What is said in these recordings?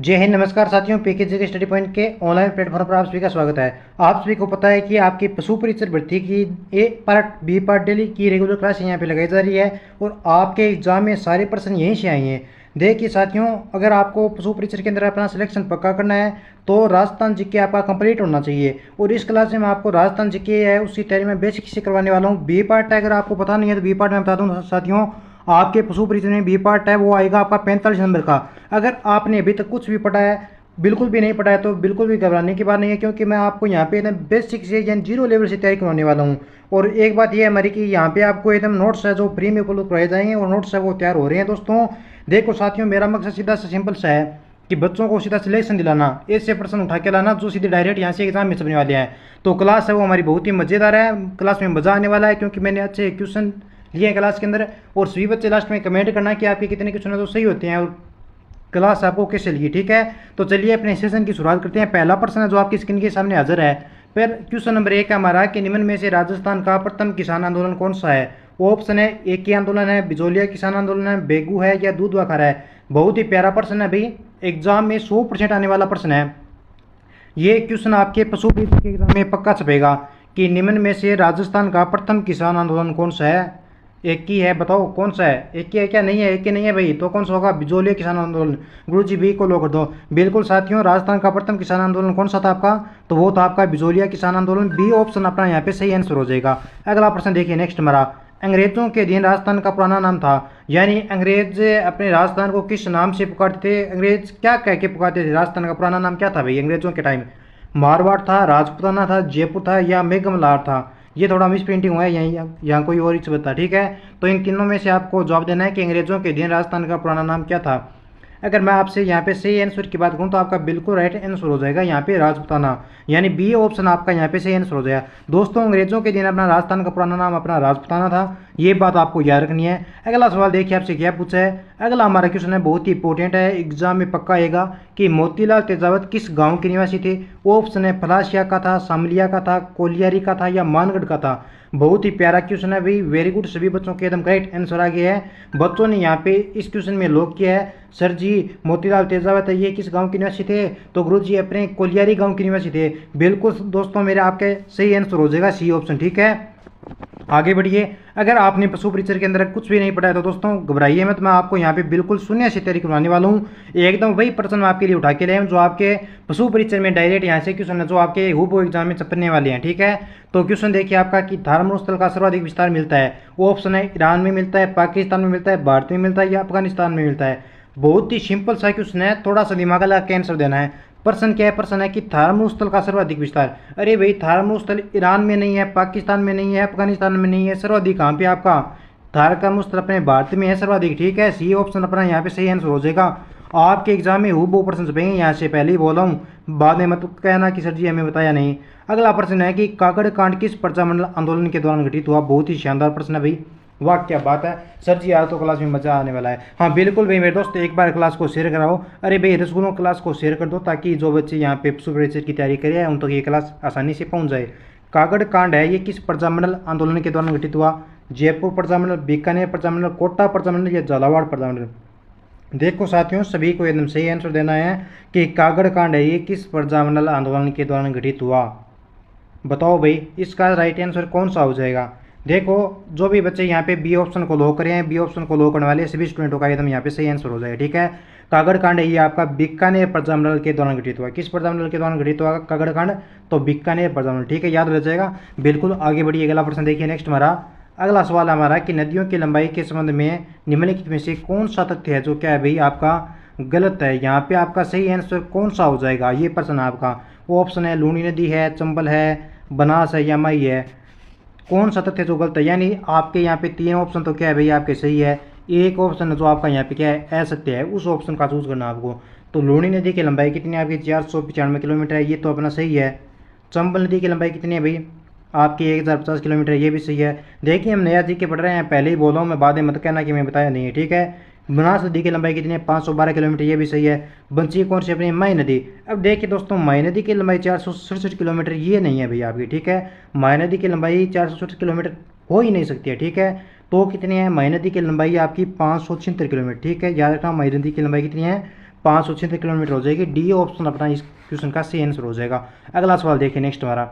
जय हिंद, नमस्कार साथियों। पीकेजी के स्टडी पॉइंट के ऑनलाइन प्लेटफॉर्म पर आप सभी का स्वागत है। आप सभी को पता है कि आपकी पशु परिचर भर्ती की ए पार्ट बी पार्ट डेली की रेगुलर क्लास यहाँ पे लगाई जा रही है और आपके एग्जाम में सारे प्रश्न यहीं से आए हैं। देखिए साथियों, अगर आपको पशु परिचर के अंदर अपना सिलेक्शन पक्का करना है तो राजस्थान जीके आपका कंप्लीट होना चाहिए। और इस क्लास में मैं आपको राजस्थान जीके है उसी तैयारी में बेसिक से करवाने वाला हूँ। बी पार्ट है, अगर आपको पता नहीं है तो बी पार्ट में बता दूँ साथियों, आपके पशु परिचय में बी पार्ट है वो आएगा आपका 45 नंबर का। अगर आपने अभी तक कुछ भी पढ़ा है, बिल्कुल भी नहीं पढ़ा है, तो बिल्कुल भी घबराने की बात नहीं है, क्योंकि मैं आपको यहाँ पे एकदम बेसिक से यानी जीरो लेवल से तैयारी करवाने वाला हूँ। और एक बात यह है हमारी कि यहाँ पे आपको एकदम नोट्स है जो फ्री में उपलब्ध करवाए जाएंगे और नोट्स है वो तैयार हो रहे हैं। दोस्तों देखो साथियों, मेरा मकसद सीधा सा सिंपल सा है कि बच्चों को सीधा सिलेक्शन दिलाना, ऐसे प्रश्न उठा के लाना जो सीधे डायरेक्ट यहाँ से एग्जाम में छपने वाले हैं। तो क्लास है वो हमारी बहुत ही मज़ेदार है, क्लास में मज़ा आने वाला है, क्योंकि मैंने अच्छे क्वेश्चन लिए हैं क्लास के अंदर। और सभी बच्चे लास्ट में कमेंट करना कि आपके कितने क्वेश्चन तो सही होते हैं और क्लास आपको कैसे लगी। ठीक है, तो चलिए अपने सेशन की शुरुआत करते हैं। पहला प्रश्न है जो आपकी स्क्रीन के सामने हाजिर है। फिर क्वेश्चन नंबर 1 है हमारा कि निम्न में से राजस्थान का प्रथम किसान आंदोलन कौन सा है। ऑप्शन है एक ही आंदोलन है, बिजोलिया किसान आंदोलन है, बेगू है या दूध वाखारा है। बहुत ही प्यारा प्रश्न है भाई, एग्जाम में 100% आने वाला प्रश्न है ये क्वेश्चन। आपके पशु के एग्जाम में पक्का छपेगा कि निम्न में से राजस्थान का प्रथम किसान आंदोलन कौन सा है। एक ही है, बताओ कौन सा है। एक ही है क्या? नहीं है, एक ही नहीं है भाई, तो कौन सा होगा? बिजोलिया किसान आंदोलन। गुरु जी बी को लो कर दो। बिल्कुल साथियों, राजस्थान का प्रथम किसान आंदोलन कौन सा था आपका? तो वो था आपका बिजोलिया किसान आंदोलन। बी ऑप्शन अपना यहाँ पे सही आंसर हो जाएगा। अगला प्रश्न देखिए नेक्स्ट हमारा, अंग्रेजों के अधीन राजस्थान का पुराना नाम था। यानी अंग्रेज अपने राजस्थान को किस नाम से पुकारते थे? अंग्रेज क्या कह के पुकारते थे? राजस्थान का पुराना नाम क्या था भाई अंग्रेजों के टाइम? मारवाड़ था, राजपुताना था, जयपुर था या मेघमल्हार था? ये थोड़ा मिस प्रिंटिंग हुआ है, यहाँ कोई और ही बता। ठीक है, तो इन तीनों में से आपको जवाब देना है कि अंग्रेजों के अधीन राजस्थान का पुराना नाम क्या था। अगर मैं आपसे यहाँ पे सही आंसर की बात करूँ तो आपका बिल्कुल राइट आंसर हो जाएगा यहाँ पे राजपुताना, यानी बी ऑप्शन आपका यहाँ पे सही आंसर हो जाएगा। दोस्तों अंग्रेजों के दिन अपना राजस्थान का पुराना नाम अपना राजपुताना था, ये बात आपको याद रखनी है। अगला सवाल देखिए आपसे क्या पूछा है। अगला हमारा क्वेश्चन है बहुत ही इंपॉर्टेंट है, एग्जाम में पक्का आएगा कि मोतीलाल तेजावत किस गाँव के निवासी थे। ऑप्शन है फलासिया का था, सामलिया का था, कोलियारी का था या मानगढ़ का था। बहुत ही प्यारा क्वेश्चन है भाई, वेरी गुड, सभी बच्चों के एकदम करेक्ट आंसर आ गया है। बच्चों ने यहाँ पे इस क्वेश्चन में लॉक किया है, सर जी मोतीलाल तेजावत है ये किस गांव के निवासी थे? तो गुरु जी अपने कोलियारी गांव के निवासी थे। बिल्कुल दोस्तों मेरे आपके सही आंसर हो जाएगा सी ऑप्शन। ठीक है, आगे बढ़िए। अगर आपने पशु परिचर के अंदर कुछ भी नहीं पढ़ा है तो दोस्तों घबराइए मत, मैं आपको यहाँ पे बिल्कुल शून्य से तैयारी करवाने वाला हूँ। एकदम वही प्रश्न मैं आपके लिए उठा के लाया हूँ जो आपके पशु परिचर में डायरेक्ट यहाँ से क्वेश्चन है जो आपके हूबहू एग्जाम में छपने वाले हैं। ठीक है, तो क्वेश्चन देखिए आपका कि धर्मस्थल का सर्वाधिक विस्तार मिलता है। वो ऑप्शन है ईरान में मिलता है, पाकिस्तान में मिलता है, भारत में मिलता है या अफगानिस्तान में मिलता है। बहुत ही सिंपल सा क्वेश्चन है, थोड़ा सा दिमाग लगा के आंसर देना है। प्रश्न क्या है? प्रश्न है कि धर्मस्थल का सर्वाधिक विस्तार। अरे भाई धर्मस्थल ईरान में नहीं है, पाकिस्तान में नहीं है, अफगानिस्तान में नहीं है, सर्वाधिक कहाँ पे आपका? धर्मस्थल अपने भारत में है सर्वाधिक। ठीक है, सी ऑप्शन अपना यहाँ पे सही आंसर हो जाएगा। आपके एग्जाम में हूबहू प्रश्न छपेंगे, यहाँ से पहले ही बोला हूँ, बाद में मत कहना कि सर जी हमें बताया नहीं। अगला प्रश्न है कि काकड़ कांड किस प्रजामंडल आंदोलन के दौरान घटित हुआ। बहुत ही शानदार प्रश्न है भाई, वाह क्या बात है सर जी, आज तो क्लास में मजा आने वाला है। हाँ बिल्कुल भाई मेरे दोस्त, एक बार क्लास को शेयर कराओ। अरे भाई रसगुल्लों क्लास को शेयर कर दो ताकि जो बच्चे यहाँ पे सुपरवाइजर की तैयारी करें उन तक ये क्लास आसानी से पहुँच जाए। कागड़ कांड है ये किस प्रजामंडल आंदोलन के दौरान घटित हुआ? जयपुर प्रजामंडल, बीकानेर प्रजामंडल, कोटा प्रजामंडल या झालावाड़ प्रजामंडल? देखो साथियों सभी को एकदम सही आंसर देना है कि कागड़ कांड है ये किस प्रजामंडल आंदोलन के दौरान घटित हुआ। बताओ भाई इसका राइट आंसर कौन सा हो जाएगा। देखो जो भी बच्चे यहाँ पे बी ऑप्शन को लो करें, बी ऑप्शन को लो करने वाले सभी स्टूडेंटों का एकदम यहाँ पे सही आंसर हो जाएगा। ठीक है, कागड़ कांड ये आपका बीकानेर प्रजामंडल के दौरान घटित हुआ। किस प्रजामंडल के दौरान घटित हुआ कागड़ कांड? तो बीकानेर प्रजामंडल। ठीक है, याद रह जाएगा बिल्कुल। आगे बढ़िए, अगला प्रश्न देखिए नेक्स्ट हमारा। अगला सवाल हमारा कि नदियों की लंबाई के संबंध में निम्नलिखित में से कौन सा तथ्य है जो क्या है भाई आपका गलत है। यहाँ पे आपका सही आंसर कौन सा हो जाएगा ये प्रश्न आपका। वो ऑप्शन है लूनी नदी है, चंबल है, बनास है या मई है। कौन सा तथ्य जो गलत है? यानी आपके यहाँ पे 3 ऑप्शन तो क्या है भाई आपके सही है, एक ऑप्शन जो आपका यहाँ पे क्या है असत्य है, उस ऑप्शन का चूज करना आपको। तो लूनी नदी की लंबाई कितनी है आपकी? 495 किलोमीटर है, ये तो अपना सही है। चंबल नदी की लंबाई कितनी है भाई आपकी? 1050 किलोमीटर, ये भी सही है। देखिए हम नया जी के पढ़ रहे हैं, पहले ही बोला हूँ मैं, बाद में मत कहना कि मैं बताया नहीं है। ठीक है, बनास नदी की लंबाई कितनी है? 512 किलोमीटर, ये भी सही है। बंसी कौन सी अपनी? मई नदी। अब देखिए दोस्तों मई नदी की लंबाई 467 किलोमीटर ये नहीं है भैया आपकी। ठीक है, मई नदी की लंबाई 467 किलोमीटर हो ही नहीं सकती है। ठीक है, तो कितनी है? मई नदी की लंबाई आपकी 576 किलोमीटर। ठीक है, याद रखना मई नदी की लंबाई कितनी है? 576 किलोमीटर हो जाएगी। डी ऑप्शन अपना इस क्वेश्चन का सही आंसर हो जाएगा। अगला सवाल देखिए नेक्स्ट हमारा।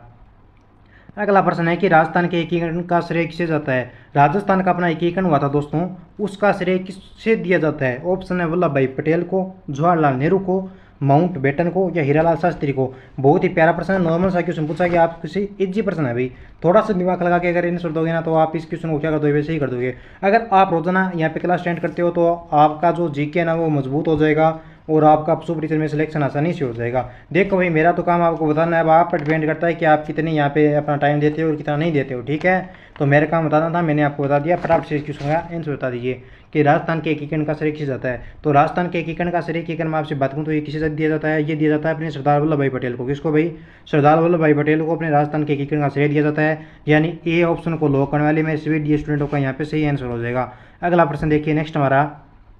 अगला प्रश्न है कि राजस्थान के एकीकरण का श्रेय किसे जाता है। राजस्थान का अपना एकीकरण हुआ था दोस्तों, उसका श्रेय किससे दिया जाता है। ऑप्शन है वल्लभ भाई पटेल को, जवाहरलाल नेहरू को, माउंट बेटन को या हीरालाल शास्त्री को। बहुत ही प्यारा प्रश्न है, नॉर्मल सा क्वेश्चन पूछा गया आप किसी इजी प्रश्न है भाई। थोड़ा सा दिमाग लगा के अगर आंसर दोगे ना तो आप इस क्वेश्चन को क्या कर दोगे, वैसे ही कर दोगे। अगर आप रोजाना यहाँ पे क्लास अटेंड करते हो तो आपका जो जीके है ना वो मजबूत हो जाएगा और आपका सुपर टीचर में सिलेक्शन आसानी से हो जाएगा। देखो भाई मेरा तो काम आपको बताना है, अब आप पर डिपेंड करता है कि आप कितने यहाँ पे अपना टाइम देते हो और कितना नहीं देते हो, ठीक है। तो मेरा काम बताना था, मैंने आपको बता दिया। फटाफट से क्वेश्चन का आंसर बता दीजिए कि राजस्थान के एकीकरण का श्रेय किसे जाता है। तो राजस्थान के एकीकरण का श्रेय एकीकरण में आपसे बात करूँ तो ये किसे दिया जाता है, ये दिया जाता है अपने सरदार वल्लभ भाई पटेल को। किसको भाई, सरदार वल्लभ भाई पटेल को अपने राजस्थान के एकीकरण का श्रेय दिया जाता है। यानी ए ऑप्शन को लॉक करने वाले मेरे सभी डी स्टूडेंटों का यहाँ पे सही आंसर हो जाएगा। अगला प्रश्न देखिए नेक्स्ट हमारा।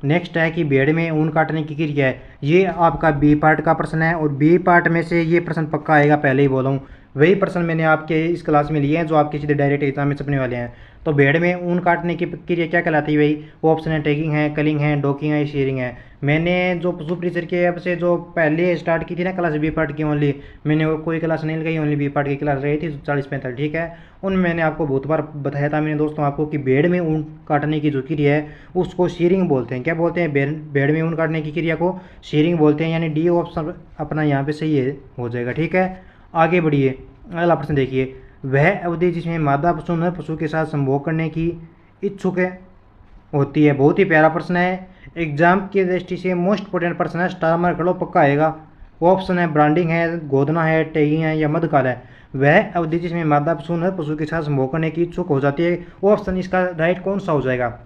नेक्स्ट है कि भेड़ में ऊन काटने की क्रिया है। ये आपका बी पार्ट का प्रश्न है और बी पार्ट में से ये प्रश्न पक्का आएगा, पहले ही बोला हूँ। वही प्रश्न मैंने आपके इस क्लास में लिए हैं जो आपके सीधे डायरेक्ट एग्जाम में छपने वाले हैं। तो भेड़ में ऊन काटने की क्रिया क्या कहलाती है भाई। वो ऑप्शन है टैगिंग है, कलिंग है, डॉकिंग है, शेयरिंग है। मैंने जो सुपर टीचर के ऐप से जो पहले स्टार्ट की थी ना क्लास बी पार्ट की ओनली, मैंने वो कोई क्लास नहीं लगाई, ओनली बी पार्ट की क्लास रही थी 40-45, ठीक है। उनमें मैंने आपको बहुत बार बताया था मैंने दोस्तों आपको कि भेड़ में ऊन काटने की जो क्रिया है उसको शेयरिंग बोलते हैं। क्या बोलते हैं, भेड़ में ऊन काटने की क्रिया को शेयरिंग बोलते हैं। यानी डी ऑप्शन अपना यहाँ पे सही है हो जाएगा, ठीक है। आगे बढ़िए, अगला प्रश्न देखिए। वह अवधि जिसमें मादा पशु नर पशु के साथ संभोग करने की इच्छुक होती है। बहुत ही प्यारा प्रश्न है, एग्जाम की दृष्टि से मोस्ट इंपोर्टेंट प्रश्न है, स्टार मार्क करो पक्का आएगा। ऑप्शन है ब्रांडिंग है, गोदना है, टैगिंग है या मध्यकाल है। वह अवधि जिसमें मादा पशु नर पशु के साथ संभोग करने की इच्छुक हो जाती है, ऑप्शन इसका राइट कौन सा हो जाएगा,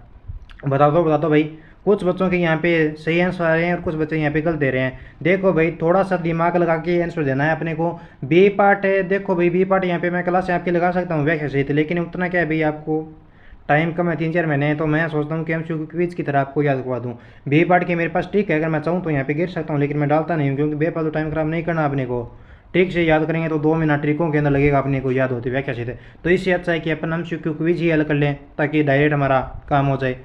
बता दो भाई। कुछ बच्चों के यहाँ पे सही आंसर आ रहे हैं और कुछ बच्चे यहाँ पे गलत दे रहे हैं। देखो भाई थोड़ा सा दिमाग लगा के आंसर देना है अपने को। बी पार्ट है, देखो भाई बी पार्ट यहाँ पे मैं क्लास आपकी लगा सकता हूँ व्याख्या सहित, लेकिन उतना क्या है भाई आपको टाइम कम है, 3-4 महीने हैं, तो मैं सोचता हूँ कि एमसीक्यू क्विज की तरह आपको याद करवा दूँ। बी पार्ट के मेरे पास ठीक है, अगर मैं चाहूँ तो यहाँ पे गिर सकता हूँ, लेकिन मैं डालता नहीं हूँ क्योंकि बेफालतू टाइम खराब नहीं करना अपने को। ट्रिक से याद करेंगे तो 2 मिनट ट्रिकों के अंदर लगेगा अपने को याद होती व्याख्या से। तो इससे अच्छा है कि अपन एमसीक्यू क्विज ही हल कर लें ताकि डायरेक्ट हमारा काम हो जाए।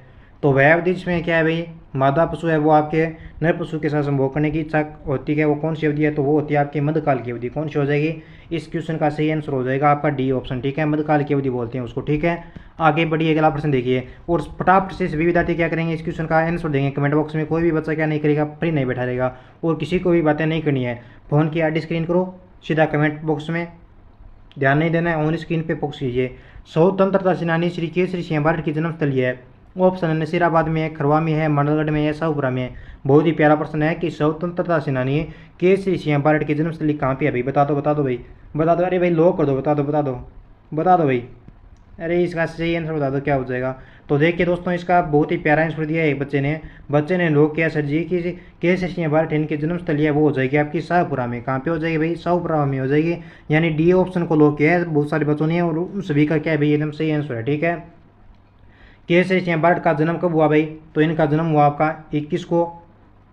तो वह अवधि जिसमें क्या है भाई मादा पशु है वो आपके नर पशु के साथ संभोग करने की इच्छा होती है, वो कौन सी अवधि है, तो वो होती है आपकी मध्यकाल की अवधि। कौन सी हो जाएगी, इस क्वेश्चन का सही आंसर हो जाएगा आपका डी ऑप्शन, ठीक है। मध्यकाल की अवधि बोलते हैं उसको, ठीक है। आगे बढ़िए, अगला प्रश्न देखिए। और फटाफट से सभी विद्यार्थी क्या करेंगे, इस क्वेश्चन का आंसर देंगे कमेंट बॉक्स में। कोई भी बच्चा क्या नहीं करेगा, फ्री नहीं बैठा रहेगा और किसी को भी बातें नहीं करनी है। फोन की आईडी स्क्रीन करो, सीधा कमेंट बॉक्स में ध्यान नहीं देना है, ऑन स्क्रीन पे फोकस कीजिए। स्वतंत्रता सेनानी श्री केसरी सिंह भारत की जन्मस्थली है। ऑप्शन नसीराबाद में है, खरवा में है, मंडलगढ़ में है, शाहपुरा में है। बहुत ही प्यारा प्रश्न है कि स्वतंत्रता सेनानी केसरी सिंह भारत की जन्मस्थली कहाँ पे है भाई, बता दो भाई, बता दो। अरे भाई लॉक कर दो, बता दो भाई। अरे इसका सही आंसर बता दो क्या हो जाएगा। तो देखिए दोस्तों इसका बहुत ही प्यारा आंसर दिया है एक बच्चे ने लॉक किया सर जी की केसरी सिंह भारत इनकी जन्मस्थली है वो हो जाएगी आपकी शाहपुरा में। कहाँ पे हो जाएगी भाई, शाहपुरा में हो जाएगी। यानी डी ऑप्शन को लॉक किया है बहुत सारे बच्चों ने और उन सभी का क्या है भाई एकदम सही आंसर है, ठीक है। केसरी सिंह भारत का जन्म कब हुआ भाई, तो इनका जन्म हुआ आपका 21 को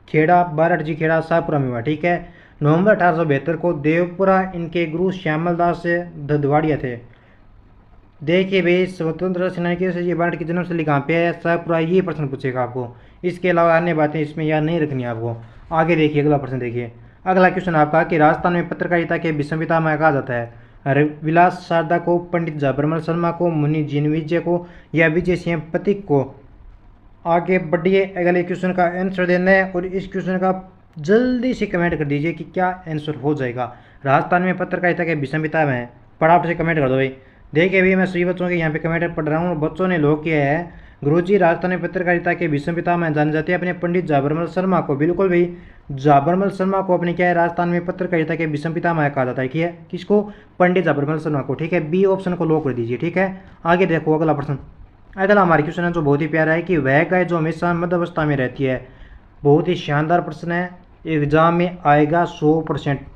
खेड़ा बारठ जी खेड़ा शाहपुरा में हुआ, ठीक है। नवंबर 1872 को देवपुरा इनके गुरु श्यामल दास ददवाड़िया थे। देखिए भाई स्वतंत्रता सेनानी केसरी सिंह भारत की जन्मस्थली कहाँ पे है, शाहपुरा, ये प्रश्न पूछेगा आपको। इसके अलावा अन्य बातें इसमें याद नहीं रखनी आपको। आगे देखिए अगला प्रश्न देखिए। अगला क्वेश्चन आपका कि राजस्थान में पत्रकारिता के विश्व पितामह कहा जाता है। विलास शारदा को, पंडित जाबरमल शर्मा को, मुनि जिनविजय को या विजय सिंह पथिक को। आगे बढ़िए, अगले क्वेश्चन का आंसर देना है और इस क्वेश्चन का जल्दी से कमेंट कर दीजिए कि क्या आंसर हो जाएगा। राजस्थान में पत्रकारिता के विषम पितामह है, फटाफट से कमेंट कर दो भाई। देखिए अभी मैं सभी बच्चों के यहाँ पे कमेंट पढ़ रहा हूँ और बच्चों ने लॉक किया है गुरुजी राजस्थान में पत्रकारिता के विषम पितामह जाने जाते हैं अपने पंडित जाबरमल शर्मा को। बिल्कुल भाई, जाबरमल शर्मा को अपने क्या है राजस्थान में पत्रकारिता के विषम पितामह कहा जाता है। क्या किसको, पंडित जाबरमल शर्मा को, ठीक है। बी ऑप्शन को लॉक कर दीजिए, ठीक है। आगे देखो अगला प्रश्न। अगला हमारा क्वेश्चन है जो बहुत ही प्यारा है कि वह गाय जो हमेशा मध्य अवस्था में रहती है। बहुत ही शानदार प्रश्न है, एग्जाम में आएगा 100%।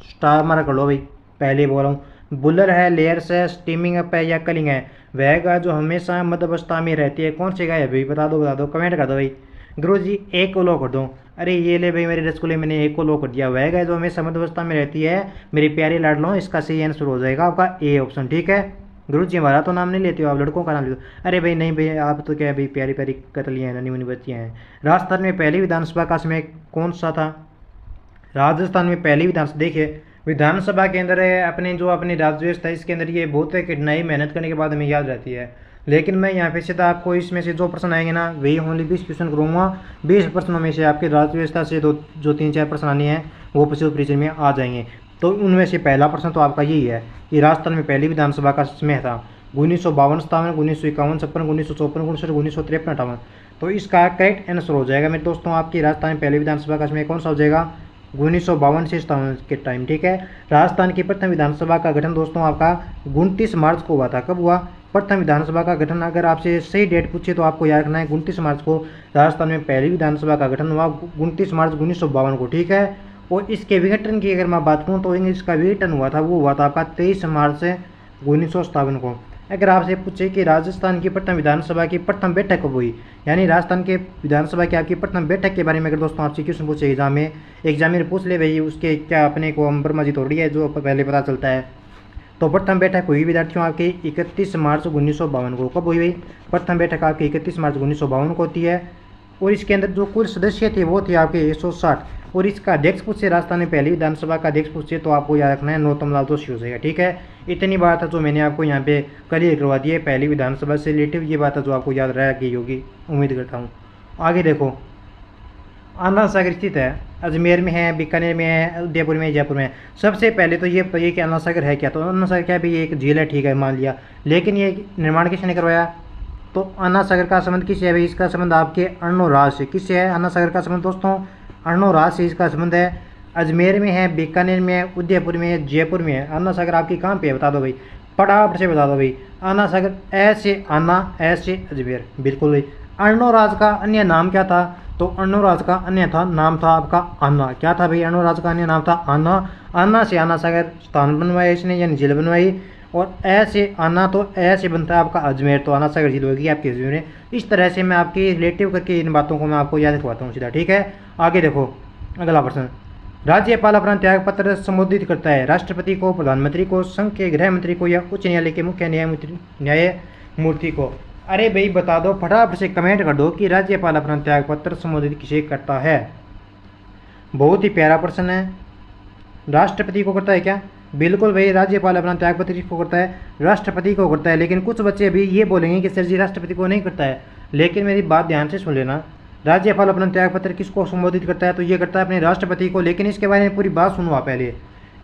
स्टार मार्क कर लो भाई, पहले बोल रहा हूँ। बुलर है, लेयर्स है, स्टीमिंग अप है या कलिंग है। वह गाय जो हमेशा मध्य अवस्था में रहती है कौन सी गाय है भाई, बता दो कमेंट कर दो भाई। गुरुजी एक को लॉक कर दो। अरे ये ले भाई मेरे रसगुल्ले, मैंने एक को लॉक कर दिया। वह गाय जो हमेशा मध्य अवस्था में रहती है मेरी प्यारी लाडलो, इसका सही आंसर हो जाएगा आपका ए ऑप्शन, ठीक है। गुरु जी हमारा तो नाम नहीं लेते हो, आप लड़कों का नाम लेते हो। अरे भाई नहीं भाई, आप तो क्या भाई प्यारी प्यारी कतलियाँ हैं, नन्ही मुन्नी बच्चियाँ हैं। राजस्थान में पहली विधानसभा का समय कौन सा था? राजस्थान में पहली विधानसभा, देखिए विधानसभा के अंदर अपने जो अपनी राज्य व्यवस्था है इसके अंदर ये बहुत कठिनाई मेहनत करने के बाद हमें याद रहती है। लेकिन मैं यहाँ पे सीधा आपको इसमें से जो प्रश्न आएंगे ना वही ओनली 20 क्वेश्चन करूँगा। 20 प्रश्नों में से आपके राज्य व्यवस्था से दो जो 3-4 प्रश्न आने हैं वो पशु परिचय में आ जाएंगे। तो उनमें से पहला प्रश्न तो आपका यही है कि राजस्थान में पहली विधानसभा का समय था 1952, 1951, 56, 1954, 59, 1953, 58। तो इसका करेक्ट आंसर हो जाएगा मेरे दोस्तों आपकी राजस्थान में पहली विधानसभा का समय कौन सा हो जाएगा? 1952 से 57 के टाइम, ठीक है। राजस्थान की प्रथम विधानसभा का गठन दोस्तों आपका 29 मार्च को हुआ था। कब हुआ? प्रथम विधानसभा का गठन। अगर आपसे सही डेट पूछे तो आपको याद रखना है 29 मार्च को राजस्थान में पहली विधानसभा का गठन हुआ, 29 मार्च 1952 को, ठीक है। और इसके विघटन की अगर मैं बात करूँ तो इसका विघटन हुआ था वो हुआ था आपका 23 मार्च 1957 को। अगर आपसे पूछे कि राजस्थान की प्रथम विधानसभा की प्रथम बैठक कब हुई, यानी राजस्थान के विधानसभा की आपकी प्रथम बैठक के बारे में अगर दोस्तों आपसे क्वेश्चन पूछे एग्जाम में पूछ ले भाई, उसके क्या अपने को अंबरमाजी थोड़ी है जो पहले पता चलता है। तो प्रथम बैठक हुई विद्यार्थियों आपकी 31 मार्च 1952 को। कब हुई भाई? प्रथम बैठक आपकी 31 मार्च 1952 को होती है। और इसके अंदर जो कुल सदस्य थे वो थे आपके 160। और इसका अध्यक्ष पूछे राजस्थान में पहली विधानसभा का अध्यक्ष पूछे तो आपको याद रखना है नरोत्तम लाल जोशी हो जाएगा, ठीक है। इतनी बात है जो मैंने आपको यहाँ पे क्लियर करवा दी है पहली विधानसभा से रिलेटिव, ये बात है जो आपको याद रह गई होगी उम्मीद करता हूँ। आगे देखो, अन्ना सागर स्थित है, अजमेर में है, बीकानेर में है, उदयपुर में, जयपुर में है। सबसे पहले तो ये बताइए कि अन्ना सागर है क्या? तो अन्ना सागर क्या है भाई? एक झील है, ठीक है, मान लिया। लेकिन ये निर्माण किसने करवाया? तो अन्ना सागर का संबंध किससे है भाई? इसका संबंध आपके अर्णोराज से। किससे है अन्ना सागर का संबंध दोस्तों? अर्णोराज से इसका संबंध है। अजमेर में है, बीकानेर में है, उदयपुर में है, जयपुर में है। अन्ना सागर आपकी कहाँ पे है बता दो भाई, फटाफट से बता दो भाई। अन्ना सागर ऐसे अन्ना, ऐसे अजमेर, बिल्कुल भाई। अर्णोराज का अन्य नाम क्या था? तो अर्णोराज का अन्य था नाम था आपका अन्ना। क्या था भाई? अर्णोराज का अन्य नाम था अन्ना। अन्ना से अन्ना सागर स्थान बनवाया इसने, यानी झील बनवाई। और ऐसे आना तो ऐसे बनता है आपका अजमेर, तो अन्ना सागर झील होगी आपकी अजमेर में। इस तरह से मैं आपकी रिलेटिव करके इन बातों को मैं आपको याद रखवाता हूँ सीधा, ठीक है। आगे देखो अगला प्रश्न, राज्यपाल अपना त्याग पत्र संबोधित करता है राष्ट्रपति को, प्रधानमंत्री को, संघ के गृह मंत्री को या उच्च न्यायालय के मुख्य न्यायमूर्ति को? अरे भाई बता दो, फटाफट से कमेंट कर दो कि राज्यपाल अपना त्याग पत्र संबोधित किसे करता है। बहुत ही प्यारा प्रश्न है। राष्ट्रपति को करता है क्या? बिल्कुल भाई, राज्यपाल अपना त्याग पत्र किसको करता है? राष्ट्रपति को करता है। लेकिन कुछ बच्चे अभी ये बोलेंगे कि सर जी राष्ट्रपति को नहीं करता है, लेकिन मेरी बात ध्यान से सुन लेना। राज्यपाल अपना त्याग पत्र किसको संबोधित करता है? तो ये करता है अपने राष्ट्रपति को। लेकिन इसके बारे में पूरी बात सुनो आप पहले।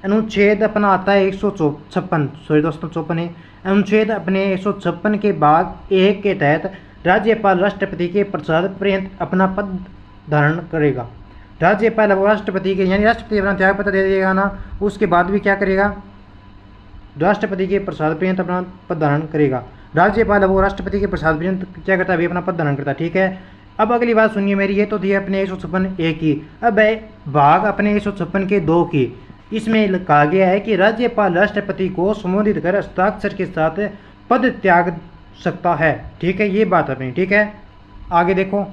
अनुच्छेद अपना आता है 156, सॉरी दोस्तों 54 है। अनुच्छेद अपने 156 के भाग 1 के तहत राज्यपाल राष्ट्रपति के प्रसाद पर्यंत अपना पद धारण करेगा। राज्यपाल अब राष्ट्रपति के, यानी राष्ट्रपति अपना त्याग पत्र दे देगा ना, उसके बाद भी क्या करेगा? राष्ट्रपति के प्रसाद पर्यंत अपना पद धारण करेगा। राज्यपाल अब वो राष्ट्रपति के प्रसाद पर्यंत क्या करता है? अपना पद धारण करता है, ठीक है। अब अगली बात सुनिए मेरी, ये तो थी अपने 156 ए की। अब है भाग अपने 156 के 2 की। इसमें कहा गया है कि राज्यपाल राष्ट्रपति को संबोधित कर हस्ताक्षर के साथ पद त्याग सकता है, ठीक है। ये बात अपनी, ठीक है। आगे देखो,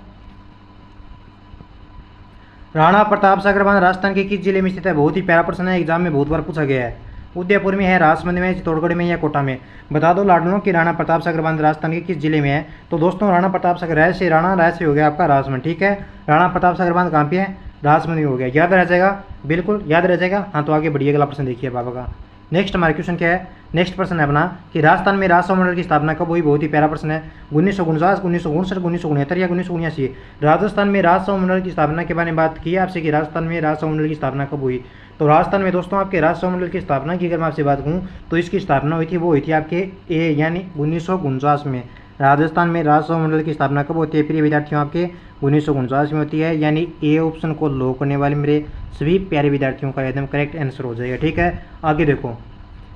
राणा प्रताप सागर बांध राजस्थान के किस जिले में स्थित है? बहुत ही प्यारा प्रश्न है, एग्जाम में बहुत बार पूछा गया है। उदयपुर में है, राजसमंद में, चित्तौड़गढ़ में या कोटा में? बता दो लाडलों कि राणा प्रताप सागर बांध राजस्थान के किस जिले में है? तो दोस्तों राणा प्रताप सागर रायसे, राणा रायसे हो गया आपका राजसमंद, ठीक है। राणा प्रताप सागर बांध कहाँ पे है? राजसमंद में हो गया। याद रह जाएगा, बिल्कुल याद रह जाएगा। हाँ तो आगे बढ़िए, अगला प्रश्न देखिए बाबा का। नेक्स्ट हमारा क्वेश्चन क्या है? नेक्स्ट प्रश्न है अपना कि राजस्थान में राजस्व मंडल की स्थापना कब हुई? बहुत ही प्यारा प्रश्न है। 1949, 1959, 1969 या 1979? राजस्थान में राजस्व मंडल की स्थापना के बारे में बात की आपसे कि राजस्थान में राजस्व मंडल की स्थापना कब हुई। तो राजस्थान में दोस्तों आपके राजस्व मंडल की स्थापना की अगर मैं आपसे बात करूँ तो इसकी स्थापना हुई थी, वो हुई थी आपके ए यानी 1949 में। राजस्थान में राजस्व मंडल की स्थापना कब होती है प्रिय विद्यार्थियों? आपके 1949 में होती है, यानी ए ऑप्शन को लो करने वाले मेरे सभी प्यारे विद्यार्थियों का एकदम करेक्ट आंसर हो जाएगा, ठीक है। आगे देखो,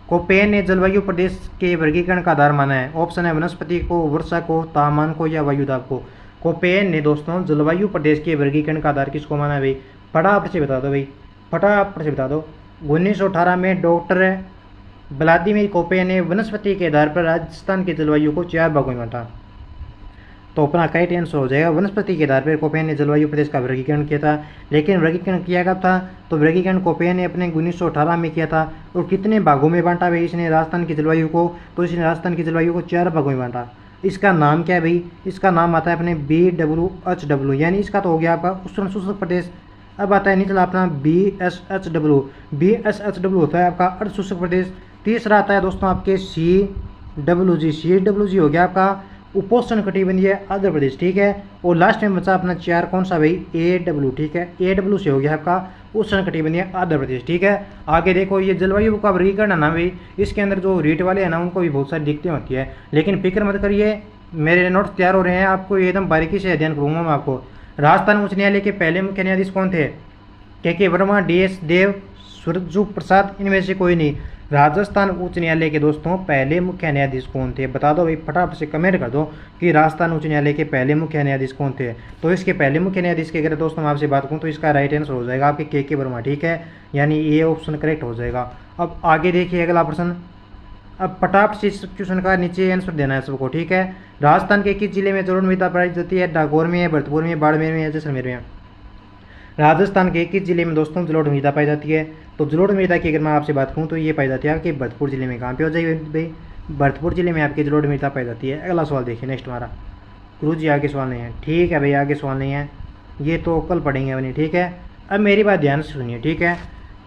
कोपेन ने जलवायु प्रदेश के वर्गीकरण का आधार माना है। ऑप्शन है वनस्पति को, वर्षा को, तापमान को या वायुदाब को। कोपेन ने दोस्तों जलवायु प्रदेश के वर्गीकरण का आधार किसको माना है भाई? फटाफट से बता दो भाई, फटाफट से बता दो। 1918 में डॉक्टर व्लादिमीर कोपेन ने वनस्पति के आधार पर राजस्थान की जलवायु को 4 भागों में बांटा। तो अपना करेक्ट आंसर हो जाएगा वनस्पति के आधार पर कोपेन ने जलवायु प्रदेश का वर्गीकरण किया था। लेकिन वर्गीकरण किया कब था? तो वर्गीकरण कोपेन ने अपने 1918 में किया था। और कितने भागों में बांटा भाई इसने राजस्थान की जलवायु को? तो इसने राजस्थान की जलवायु को 4 भागों में बांटा। इसका नाम क्या है भाई? इसका नाम आता है अपने BWHW, यानी इसका तो हो गया आपका उष्ण शुष्क प्रदेश। अब आता है निचला अपना BSHW। BSHW होता है आपका अर्ध शुष्क प्रदेश। तीसरा आता है दोस्तों आपके CWG। CWG हो गया आपका उपोष्ण कटिबंधीय आंध्र प्रदेश, ठीक है। और लास्ट में बचा अपना 4 कौन सा भाई? AW, ठीक है। AW से हो गया आपका उष्ण कटिबंधीय आंध्र प्रदेश, ठीक है। आगे देखो ये जलवायु का वर्गीकरण है ना भाई, इसके अंदर जो रीट वाले हैं ना उनको भी बहुत सारी दिक्कतें होती है। लेकिन फिक्र मत करिए, मेरे नोट्स तैयार हो रहे हैं, आपको एकदम बारीकी से अध्ययन करूँगा मैं आपको। राजस्थान उच्च न्यायालय के पहले मुख्य न्यायाधीश कौन थे? KK वर्मा, DS देव, सुरजू प्रसाद, इनमें से कोई नहीं। राजस्थान उच्च न्यायालय के दोस्तों पहले मुख्य न्यायाधीश कौन थे? बता दो भाई, फटाफट से कमेंट कर दो कि राजस्थान उच्च न्यायालय के पहले मुख्य न्यायाधीश कौन थे। तो इसके पहले मुख्य न्यायाधीश की अगर दोस्तों मैं आपसे बात करूँ तो इसका राइट आंसर हो जाएगा आपके KK वर्मा, ठीक है। यानी ये ऑप्शन करेक्ट हो जाएगा। अब आगे देखिए अगला प्रश्न। अब फटाफट से इस क्वेश्चन का नीचे आंसर देना है सबको, ठीक है। राजस्थान के किस जिले में जलोढ़ मृदा पाई जाती है? डाकोर में है, भरतपुर में, बाड़मेर में या जैसलमेर में? राजस्थान के किस जिले में दोस्तों जलोढ़ मृदा पाई जाती है? तो जलोढ़ मृदा की अगर मैं आपसे बात करूँ तो ये पाई जाती है आपके भरतपुर जिले में। कहाँ पे हो जाएगी भाई? भरतपुर जिले में आपकी जलोढ़ मृदा पाई जाती है। अगला सवाल देखिए नेक्स्ट हमारा। गुरु जी आगे सवाल नहीं है, ठीक है भाई, आगे सवाल नहीं है, ये तो कल पढ़ेंगे अपनी, ठीक है। अब मेरी बात ध्यान से सुनिए, ठीक है,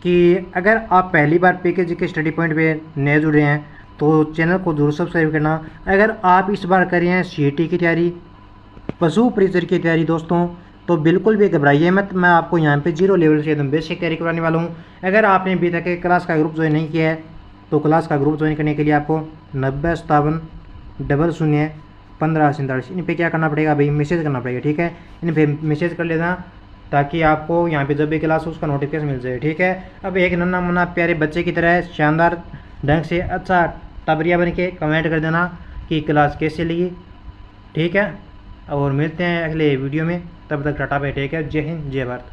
कि अगर आप पहली बार PKG के स्टडी पॉइंट पे नए जुड़े हैं तो चैनल को जरूर सब्सक्राइब करना। अगर आप इस बार कर रहे हैं CET की तैयारी, पशु परिचर की तैयारी दोस्तों, तो बिल्कुल भी घबराइए मत। मैं आपको यहाँ पे 0 लेवल से एकदम बेसिक तैयारी करवाने वाला हूँ। अगर आपने अभी तक क्लास का ग्रुप ज्वाइन नहीं किया है तो क्लास का ग्रुप ज्वाइन करने के लिए आपको 9057001547 इन पर क्या करना पड़ेगा भाई? मैसेज करना पड़ेगा, ठीक है। इन पर मैसेज कर लेना ताकि आपको यहाँ पे जब भी क्लास हो उसका नोटिफिकेशन मिल जाए, ठीक है। अब एक नन्ना मुन्ना प्यारे बच्चे की तरह शानदार ढंग से अच्छा टबरिया बन के कमेंट कर देना कि क्लास कैसे लगी, ठीक है। और मिलते हैं अगले वीडियो में, तब तक टाटा बाय, ठीक है। जय हिंद, जय भारत।